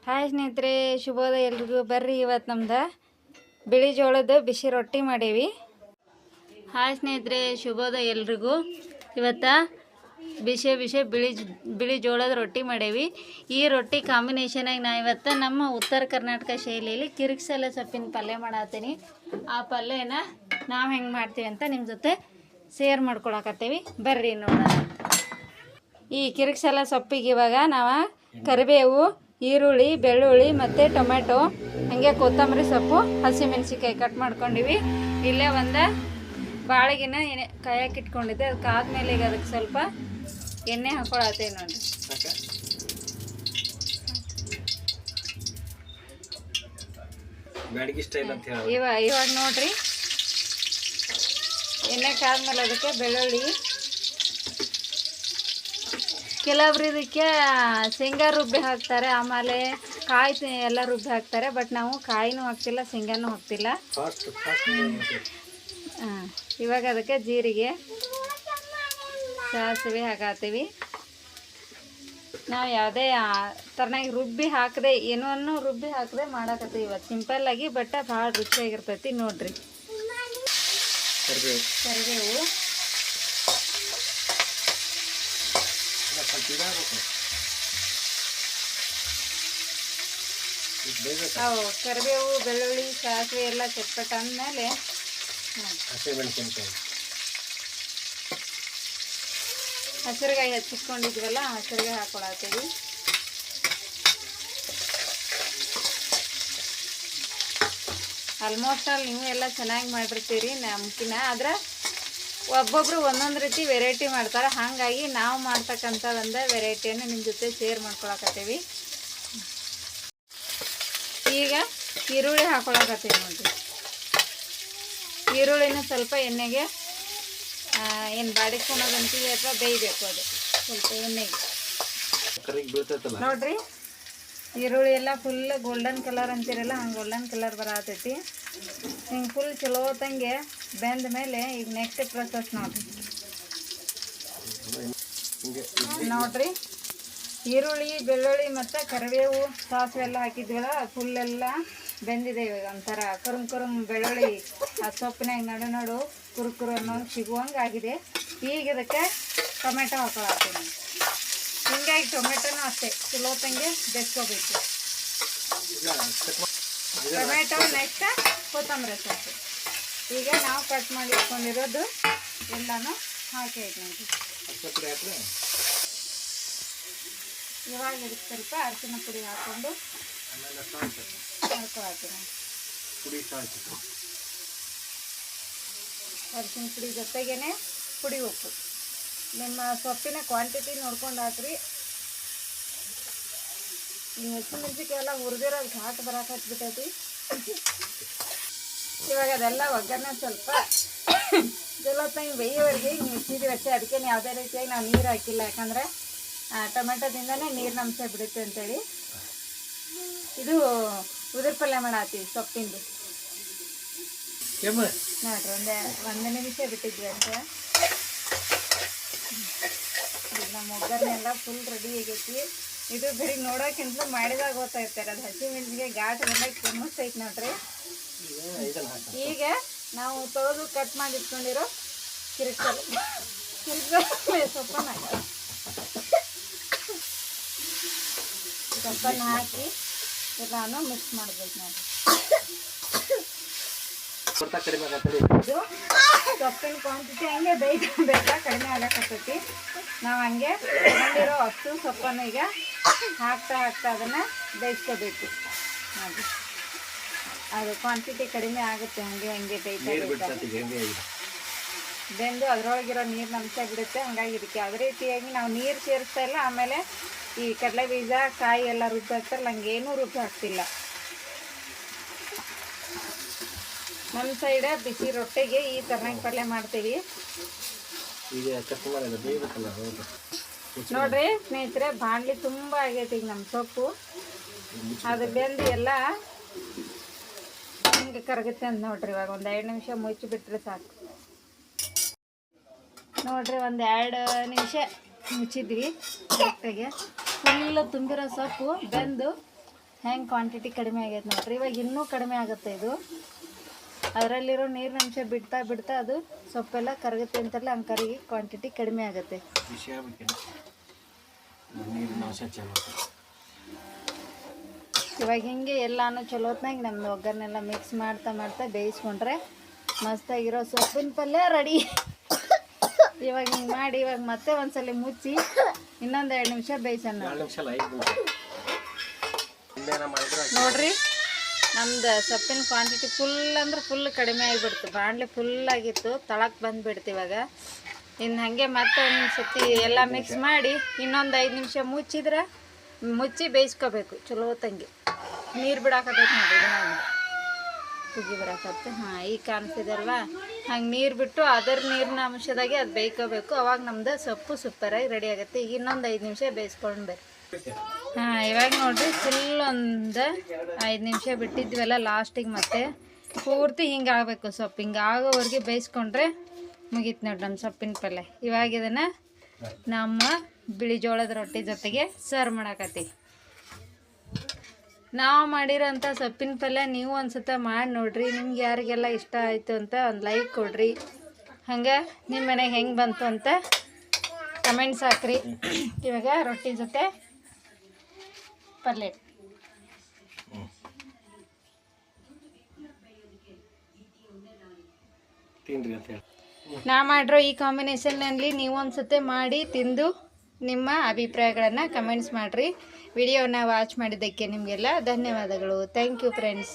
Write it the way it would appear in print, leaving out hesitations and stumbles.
Hi ಸ್ನೇಹಿತರೆ, ಶುಭೋದಯ ಎಲ್ರಿಗೂ. ಬರ್ರಿ ಇವತ್ತು ನಮ್ದು ಬಿಳಿ ಜೋಳದ ಬಿಸಿ ರೊಟ್ಟಿ ಮಾಡೇವಿ. ಹಾಯ್ ಸ್ನೇಹಿತರೆ, ಶುಭೋದಯ ಎಲ್ರಿಗೂ. ಇವತ್ತು ಬಿಸಿ ಬಿಳಿ ಜೋಳದ ರೊಟ್ಟಿ ಮಾಡೇವಿ. ಈ ರೊಟ್ಟಿ ಕಾಂಬಿನೇಷನಾಗಿ ನಾ ಇವತ್ತು ನಮ್ಮ ಉತ್ತರ ಕರ್ನಾಟಕ ಶೈಲಿಯಲ್ಲಿ ಕಿರಿಕ್ಸಲ ಸೊಪ್ಪಿನ ಪಲ್ಯ ಮಾಡತ್ತೀನಿ. ಆ ಪಲ್ಯನ ನಾವು ಹೆಂಗೆ ಮಾಡ್ತೀವಿ ಅಂತ ನಿಮ್ಮ ಜೊತೆ ಶೇರ್ ಮಾಡ್ಕೊಳಕತ್ತೀವಿ. ಬರ್ರಿ ನೋಡೋಣ. ಈ ಕಿರಿಕ್ಸಲ ಸೊಪ್ಪಿಗೆ ಇವಾಗ ನಾವು ಕರಿಬೇವು, ಈರುಳ್ಳಿ, ಬೆಳ್ಳುಳ್ಳಿ ಮತ್ತು ಟೊಮೆಟೊ, ಹಾಗೆ ಕೊತ್ತಂಬರಿ ಸೊಪ್ಪು, ಹಸಿಮೆಣಸಿಕಾಯಿ ಕಟ್ ಮಾಡ್ಕೊಂಡಿವಿ. ಇಲ್ಲೇ ಒಂದು ಬಾಳಿಗೆನ ಕಾಯಕ್ಕೆ ಇಟ್ಕೊಂಡಿದ್ದೆ. ಅದಕ್ಕೆ ಆದಮೇಲೆ ಈಗ ಅದಕ್ಕೆ ಸ್ವಲ್ಪ ಎಣ್ಣೆ ಹಾಕೊಳತ್ತೀವಿ ನೋಡಿರಿ. ಇವಾಗ ನೋಡ್ರಿ, ಎಣ್ಣೆ ಕಾದ್ಮೇಲೆ ಅದಕ್ಕೆ ಬೆಳ್ಳುಳ್ಳಿ, ಕೆಲವ್ರು ಇದಕ್ಕೆ ಶೇಂಗಾ ರುಬ್ಬಿ ಹಾಕ್ತಾರೆ, ಆಮೇಲೆ ಕಾಯಿ ಎಲ್ಲ ರುಬ್ಬಿ ಹಾಕ್ತಾರೆ. ಬಟ್ ನಾವು ಕಾಯಿನೂ ಹಾಕ್ತಿಲ್ಲ, ಶೇಂಗಾನೂ ಹಾಕ್ತಿಲ್ಲ. ಇವಾಗ ಅದಕ್ಕೆ ಜೀರಿಗೆ, ಸಾಸಿವೆ ಹಾಕತ್ತೀವಿ. ನಾವು ಯಾವುದೇ ಥರನಾಗಿ ರುಬ್ಬಿ ಹಾಕದೆ, ಏನೂ ರುಬ್ಬಿ ಹಾಕದೆ ಮಾಡಾಕತ್ತೀವಿ ಇವತ್ತು ಸಿಂಪಲ್ಲಾಗಿ. ಬಟ್ ಭಾಳ ರುಚಿಯಾಗಿರ್ತೈತಿ ನೋಡ್ರಿ. ಕರಿಬೇವು, ಕರಿಬೇವು, ಬೆಳ್ಳುಳ್ಳಿ, ಸಾಸಿವೆ ಎಲ್ಲ ಚಟ್ಪಟ ಅಂದಮೇಲೆ ಹಸಿರುಗಾಯಿ ಹಚ್ಚಿಸ್ಕೊಂಡಿದ್ವಲ್ಲ, ಹಸಿರುಗಾಯಿ ಹಾಕೊಳತ್ತೀವಿ. ಆಲ್ಮೋಸ್ಟ್ ಆಲ್ ನೀವು ಎಲ್ಲ ಚೆನ್ನಾಗಿ ಮಾಡಿರ್ತೀರಿ ನಮ್ಕಿನ. ಆದ್ರೆ ಒಬ್ಬೊಬ್ರು ಒಂದೊಂದು ರೀತಿ ವೆರೈಟಿ ಮಾಡ್ತಾರೆ. ಹಾಗಾಗಿ ನಾವು ಮಾಡ್ತಕ್ಕಂಥ ಒಂದು ವೆರೈಟಿಯನ್ನು ನಿಮ್ಮ ಜೊತೆ ಶೇರ್ ಮಾಡ್ಕೊಳಕತ್ತೀವಿ. ಈಗ ಈರುಳ್ಳಿ ಹಾಕೊಳಕತ್ತೀವಿ ನೋಡಿರಿ. ಈರುಳ್ಳಿನ ಸ್ವಲ್ಪ ಎಣ್ಣೆಗೆ ಏನು ಬಾಡಿಸ್ಕೊಳೋದಂತೀವಿ ಅಥವಾ ಬೇಯಬೇಕು. ಅದು ಸ್ವಲ್ಪ ಎಣ್ಣೆಗೆ ನೋಡ್ರಿ. ಈರುಳ್ಳಿ ಎಲ್ಲ ಫುಲ್ ಗೋಲ್ಡನ್ ಕಲರ್ ಅಂತಿರಲ್ಲ, ಹಂಗೆ ಗೋಲ್ಡನ್ ಕಲರ್ ಬರತೈತಿ. ಹಿಂಗೆ ಫುಲ್ ಚಲೋ ತಂಗೆ ಬೆಂದ ಮೇಲೆ ಈಗ ನೆಕ್ಸ್ಟ್ ಪ್ರೊಸೆಸ್ ನೋಡ್ರಿ. ಈರುಳ್ಳಿ, ಬೆಳ್ಳುಳ್ಳಿ ಮತ್ತು ಕರಿಬೇವು, ಸಾಸಿವೆ ಎಲ್ಲ ಹಾಕಿದ್ವಲ್ಲ, ಫುಲ್ಲೆಲ್ಲ ಬೆಂದಿದೆ. ಇವಾಗ ಒಂಥರ ಕರುಮ್ ಬೆಳ್ಳುಳ್ಳಿ ಆ ಸೊಪ್ಪಿನಾಗ ನಡು ಕುರುಕುರು ಅನ್ನೋದು ಸಿಗುವಂಗೆ ಆಗಿದೆ. ಈಗ ಇದಕ್ಕೆ ಟೊಮೆಟೊ ಹಾಕೊಳತ್ತೀನಿ. ಹಿಂಗಾಗಿ ಟೊಮೆಟೊನೂ ಅಷ್ಟೇ ಚಲೋ ತಂಗೆ ಬೆಸ್ಕೋಬೇಕು. ಟೊಮೆಟೊ, ನೆಕ್ಸ್ಟ್ ಕೊತ್ತಂಬರಿ ಸೊಪ್ಪು. ಈಗ ನಾವು ಕಟ್ ಮಾಡಿ ಇಟ್ಕೊಂಡಿರೋದು ಎಲ್ಲನೂ ಹಾಕಿ ನೋಡಿರಿ. ಇವಾಗ ಇದಕ್ಕೆ ಸ್ವಲ್ಪ ಅರಿಶಿನ ಪುಡಿ ಹಾಕ್ಕೊಂಡು ಹಾಕೊಳ್ತೀನಿ. ಅರಿಶಿನ ಪುಡಿ ಜೊತೆಗೇ ಪುಡಿ ಉಪ್ಪು. ನಿಮ್ಮ ಸೊಪ್ಪಿನ ಕ್ವಾಂಟಿಟಿ ನೋಡ್ಕೊಂಡು ಹಾಕ್ರಿ. ಈ ಹಸಿಮೆಣಸಿಕಾಯಿ ಎಲ್ಲ ಹುರಿದಿರೋದು ಘಾಟ್ ಬರಕ್ಕೆ ಹಚ್ಬಿಟ್ಟೈತಿ. ಇವಾಗ ಅದೆಲ್ಲ ಒಗ್ಗರಣೆ ಸ್ವಲ್ಪ ಜಲತ್ತಾಗಿ ಬೇಯೋವರೆಗೆ ಹಿಂಗೆ ಮುಚ್ಚಿದ್ವಿ ಅಷ್ಟೇ. ಅದಕ್ಕೆ ಯಾವುದೇ ರೀತಿಯಾಗಿ ನಾವು ನೀರು ಹಾಕಿಲ್ಲ, ಯಾಕಂದರೆ ಟೊಮೆಟೊದಿಂದನೇ ನೀರಿನ ಅಂಶ ಬಿಡುತ್ತೆ ಅಂತೇಳಿ. ಇದು ಉದುರು ಪಲ್ಯ ಮಾಡತ್ತೀವಿ ಸೊಪ್ಪಿಂದು ನೋಡ್ರಿ. ಒಂದು ನಿಮಿಷ ಬಿಟ್ಟಿದ್ವಿ ಅಷ್ಟೇ. ನಮ್ಮ ಒಗ್ಗರಣೆಲ್ಲ ಫುಲ್ ರೆಡಿ ಆಗೈತಿ. ಇದು ಬರೀ ನೋಡೋಕ್ಕಿಂತ ಮಾಡಿದಾಗ ಗೊತ್ತಾಗ್ತಾರೆ. ಅದು ಹಸಿಮೆಣಸಿಗೆ ಘಾಟ್ ಬಂದಾಗ ಫೇಮಸ್ ಐತೆ ನೋಡ್ರಿ. ಈಗ ನಾವು ತೊಳೆದು ಕಟ್ ಮಾಡಿ ಇಟ್ಕೊಂಡಿರೋ ಸೊಪ್ಪನ್ನು ಹಾಕಿ ಎಲ್ಲಾನು ಮಿಕ್ಸ್ ಮಾಡ್ಬೇಕು ನೋಡ್ರಿ. ಇದು ಸೊಪ್ಪಿನ ಕ್ವಾಂಟಿಟಿ ಹಂಗೆ ಬೇಯ್ಬೇಕಾ ಕಡಿಮೆ ಆಗಕತ್ತೈತಿ. ನಾವು ಹಂಗೆ ತಗೊಂಡಿರೋ ಅಷ್ಟು ಸೊಪ್ಪನ್ನು ಈಗ ಹಾಕ್ತಾ ಅದನ್ನು ಬೇಯಿಸ್ಕೋಬೇಕು ನೋಡಿ. ಅದು ಕ್ವಾಂಟಿಟಿ ಕಡಿಮೆ ಆಗುತ್ತೆ. ಹಂಗೆ ಬೇಯ್ತಾ ಬೆಂದು ಅದರೊಳಗಿರೋ ನೀರಿನ ಅಂಶ ಬಿಡುತ್ತೆ. ಹಂಗಾಗಿ ಇದಕ್ಕೆ ಯಾವುದೇ ರೀತಿಯಾಗಿ ನಾವು ನೀರು ಸೇರಿಸ್ತಾ ಇಲ್ಲ. ಆಮೇಲೆ ಈ ಕಡಲೆ ಬೀಜ, ಕಾಯಿ ಎಲ್ಲ ರುಬ್ಬಿ ಹಾಕ್ತಾರಲ್ಲ, ಹಂಗೇನೂ ರುಬ್ಬಿ ಹಾಕ್ತಿಲ್ಲ. ನಮ್ಮ ಸೈಡ್ ಬಿಸಿ ರೊಟ್ಟಿಗೆ ಈ ಥರನಾಗಿ ಪಲ್ಯ ಮಾಡ್ತೀವಿ ನೋಡ್ರಿ ಸ್ನೇಹಿತರೆ. ಬಾಣಲಿ ತುಂಬ ಆಗೈತಿ ಈಗ ನಮ್ಮ ಸೊಪ್ಪು. ಅದು ಬೆಂದು ಎಲ್ಲ ಹಿಂಗೆ ಕರಗುತ್ತೆ ಅಂತ ನೋಡ್ರಿ. ಇವಾಗ ಒಂದು 2 ನಿಮಿಷ ಮುಚ್ಚಿಬಿಟ್ರೆ ಸಾಕು ನೋಡ್ರಿ. ಒಂದು 2 ನಿಮಿಷ ಮುಚ್ಚಿದ್ವಿ ಕರೆಕ್ಟಾಗಿ. ಫುಲ್ ತುಂಬಿರೋ ಸೊಪ್ಪು ಬೆಂದು ಹೆಂಗೆ ಕ್ವಾಂಟಿಟಿ ಕಡಿಮೆ ಆಗೈತೆ ನೋಡ್ರಿ. ಇವಾಗ ಇನ್ನೂ ಕಡಿಮೆ ಆಗುತ್ತೆ ಇದು. ಅದರಲ್ಲಿರೋ ನೀರಿನ ಅಂಶ ಬಿಡ್ತಾ ಅದು ಸೊಪ್ಪೆಲ್ಲ ಕರಗುತ್ತೆ ಅಂತಾರಲ್ಲ, ಹಂಗೆ ಕರಗಿ ಕ್ವಾಂಟಿಟಿ ಕಡಿಮೆ ಆಗುತ್ತೆ. ಇವಾಗ ಹಿಂಗೆ ಎಲ್ಲಾನು ಚಲೋ ಹೊತ್ನಾಗ ನಮ್ದು ಒಗ್ಗರಣೆಲ್ಲ ಮಿಕ್ಸ್ ಮಾಡ್ತಾ ಬೇಯಿಸ್ಕೊಂಡ್ರೆ ಮಸ್ತಾಗಿರೋ ಸೊಪ್ಪಿನ ಪಲ್ಯ ರೆಡಿ. ಇವಾಗ ಹಿಂಗೆ ಮಾಡಿ ಇವಾಗ ಮತ್ತೆ ಒಂದ್ಸಲ ಮುಚ್ಚಿ ಇನ್ನೊಂದು 2 ನಿಮಿಷ ಬೇಯಿಸೋಣ. ನೋಡ್ರಿ ನಮ್ದು ಸೊಪ್ಪಿನ ಕ್ವಾಂಟಿಟಿ ಫುಲ್ ಅಂದ್ರೆ ಫುಲ್ ಕಡಿಮೆ ಆಗಿಬಿಡ್ತು. ಬಾಣಲೆ ಫುಲ್ ಆಗಿತ್ತು, ತಳಕ್ಕೆ ಬಂದುಬಿಡ್ತು. ಇವಾಗ ಇನ್ನು ಹಾಗೆ ಮತ್ತೆ ಒಂದು ಸತಿ ಎಲ್ಲ ಮಿಕ್ಸ್ ಮಾಡಿ ಇನ್ನೊಂದು 5 ನಿಮಿಷ ಮುಚ್ಚಿ ಬೇಯಿಸ್ಕೋಬೇಕು ಚಲೋ ತಂಗಿ. ನೀರು ಬಿಡಾಕತ್ತೈತೆ ನೋಡ್ರಿ, ಕುಗ್ಗಿ ಬರಾಕತ್ತೆ. ಹಾಂ ಈಗ ಕಾಣಿಸ್ತಿದೆ ಅಲ್ವಾ, ಹಂಗೆ ನೀರು ಬಿಟ್ಟು ಅದರ ನೀರಿನ ಅಂಶದಾಗೆ ಅದು ಬೇಯ್ಕೋಬೇಕು. ಅವಾಗ ನಮ್ದು ಸೊಪ್ಪು ಸೂಪರಾಗಿ ರೆಡಿ ಆಗುತ್ತೆ. ಈಗ ಇನ್ನೊಂದು 5 ನಿಮಿಷ ಬೇಯಿಸ್ಕೊಂಡು ಬರ್ರಿ. ಹಾಂ ಇವಾಗ ನೋಡಿರಿ ಫುಲ್ ಒಂದು 5 ನಿಮಿಷ ಬಿಟ್ಟಿದ್ವಲ್ಲ ಲಾಸ್ಟಿಗೆ ಮತ್ತೆ ಪೂರ್ತಿ ಹಿಂಗೆ ಆಗಬೇಕು ಸೊಪ್ಪು. ಹಿಂಗೆ ಆಗೋವರೆಗೆ ಬೇಯಿಸ್ಕೊಂಡ್ರೆ ಮುಗೀತು ನೋಡ್ರಿ ನಮ್ಮ ಸೊಪ್ಪಿನ ಪಲ್ಯ. ಇವಾಗ ಇದನ್ನು ನಮ್ಮ ಬಿಳಿ ಜೋಳದ ರೊಟ್ಟಿ ಜೊತೆಗೆ ಸರ್ವ್ ಮಾಡಾಕತ್ತೀವಿ. ನಾವು ಮಾಡಿರೋಂಥ ಸೊಪ್ಪಿನ ಪಲ್ಯ ನೀವು ಒಂದು ಮಾಡಿ ನೋಡಿರಿ. ನಿಮ್ಗೆ ಯಾರಿಗೆಲ್ಲ ಇಷ್ಟ ಆಯಿತು ಅಂತ ಒಂದು ಲೈಕ್ ಕೊಡ್ರಿ. ಹಂಗೆ ನಿಮ್ಮ ಮನೆಗೆ ಹೆಂಗೆ ಬಂತು ಅಂತ ಕಮೆಂಟ್ಸ್ ಹಾಕ್ರಿ. ಇವಾಗ ರೊಟ್ಟಿ ಜೊತೆ ಪಲ್ಯ ನಾ ಮಾಡಿರೋ ಈ ಕಾಂಬಿನೇಷನ್ನಲ್ಲಿ ನೀವು ಒಂದು ಮಾಡಿ ತಿಂದು ನಿಮ್ಮ ಅಭಿಪ್ರಾಯಗಳನ್ನು ಕಮೆಂಟ್ಸ್ ಮಾಡಿರಿ. ವಿಡಿಯೋನ ವಾಚ್ ಮಾಡಿದ್ದಕ್ಕೆ ನಿಮಗೆಲ್ಲ ಧನ್ಯವಾದಗಳು. Thank you friends.